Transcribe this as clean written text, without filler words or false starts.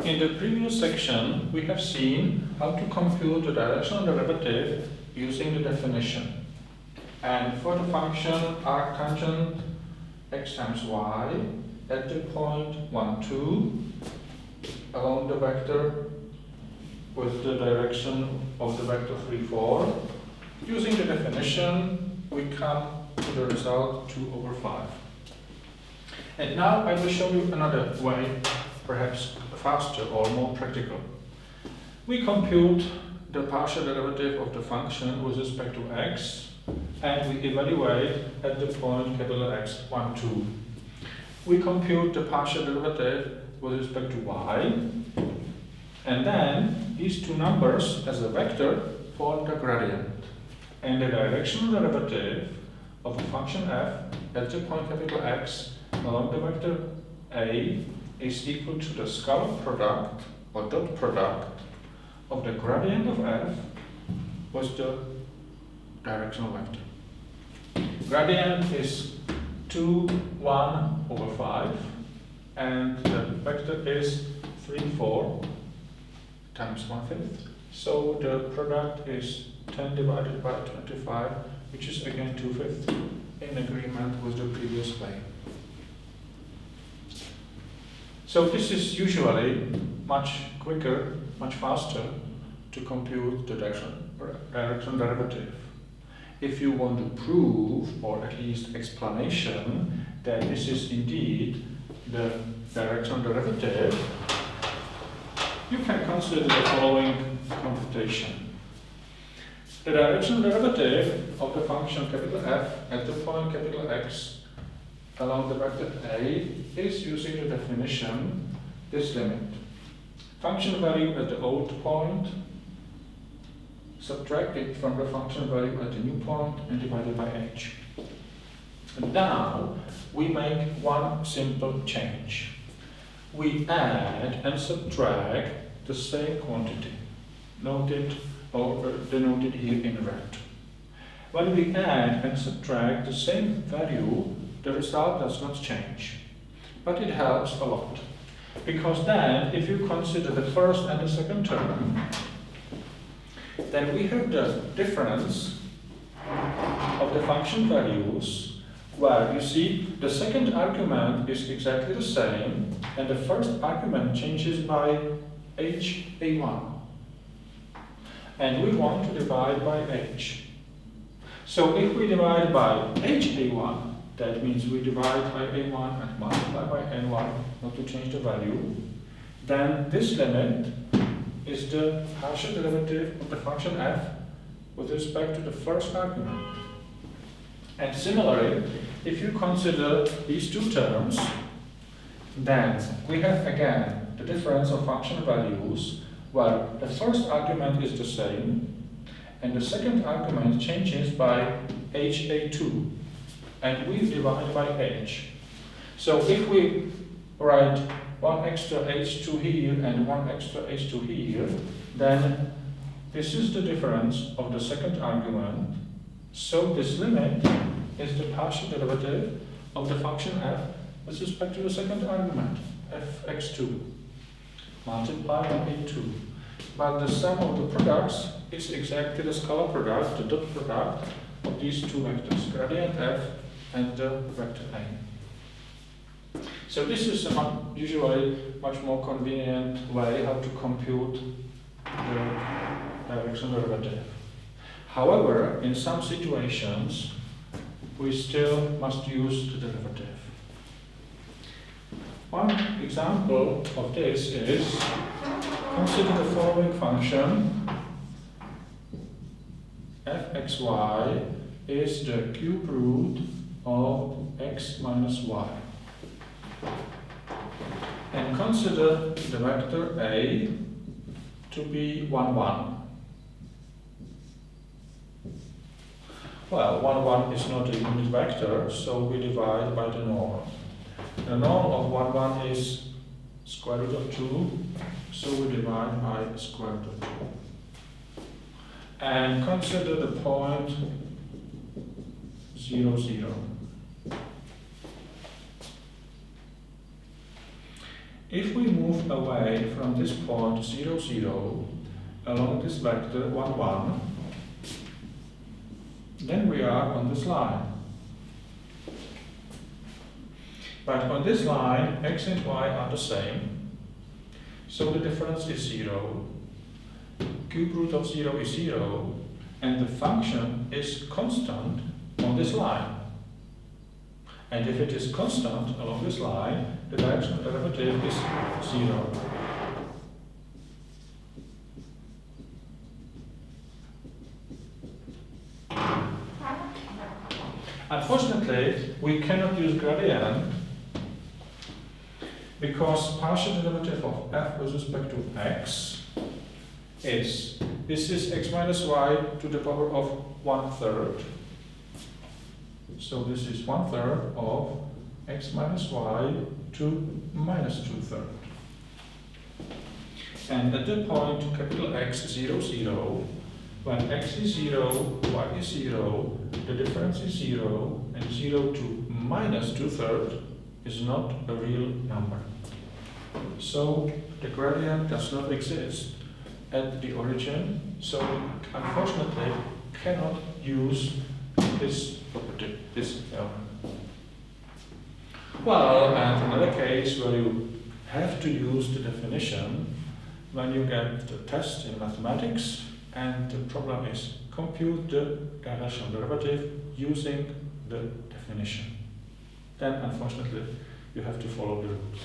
in the previous section, we have seen how to compute the directional derivative using the definition. And for the function arctangent x times y at the point 1, 2, along the vector with the direction of the vector 3, 4, using the definition, we come to the result 2/5. And now I will show you another way, perhaps faster or more practical. We compute the partial derivative of the function with respect to x, and we evaluate at the point capital X, 1, 2. We compute the partial derivative with respect to y, and then these two numbers as a vector form the gradient. And the directional derivative of a function f at the point capital X along the vector a is equal to the scalar product or dot product of the gradient of f with the directional vector. Gradient is 2, 1/5, and the vector is 3, 4 times 1/5. So the product is 10 divided by 25, which is again 2/5, in agreement with the previous way. So this is usually much quicker, much faster to compute the directional derivative. If you want to prove, or at least explanation, that this is indeed the directional derivative, you can consider the following computation. The directional derivative of the function capital F at the point capital X along the vector A is, using the definition, this limit. Function value at the old point subtracted from the function value at the new point and divided by h. And now we make one simple change. We add and subtract the same quantity, noted or denoted here in red. When we add and subtract the same value, the result does not change, but it helps a lot, because then if you consider the first and the second term, then we have the difference of the function values, where you see the second argument is exactly the same and the first argument changes by ha1, and we want to divide by h. So if we divide by ha1, that means we divide by a1 and multiply by n1, not to change the value, then this limit is the partial derivative of the function f with respect to the first argument. And similarly, if you consider these two terms, then we have again the difference of function values, where the first argument is the same and the second argument changes by ha2, and we divide by h. So if we write one extra h2 here and one extra h2 here, then this is the difference of the second argument. So this limit is the partial derivative of the function f with respect to the second argument, fx2, multiplied by a2. But the sum of the products is exactly the scalar product, the dot product of these two vectors, gradient f and the vector a. So this is usually much more convenient way how to compute the directional derivative. However, in some situations, we still must use the derivative. One example of this is, consider the following function. fxy is the cube root of x minus y. And consider the vector a to be 1, 1. Well, 1, 1 is not a unit vector, so we divide by the norm. The norm of 1, 1 is square root of 2, so we divide by square root of 2. And consider the point 0, 0. If we move away from this point 0, 0, along this vector 1, 1, then we are on this line. But on this line, x and y are the same, so the difference is 0. Cube root of 0 is 0, and the function is constant on this line. And if it is constant along this line, the directional derivative is 0. Unfortunately, we cannot use gradient because partial derivative of f with respect to x is, this is x minus y to the power of 1/3. So this is 1/3 of x minus y to minus 2/3. And at the point capital X 0, 0, when x is 0, y is 0, the difference is 0, and 0 to minus 2/3 is not a real number. So the gradient does not exist at the origin, so we unfortunately cannot use this property, this theorem. Well, and another case where you have to use the definition when you get the test in mathematics and the problem is compute the directional derivative using the definition. Then unfortunately you have to follow the rules.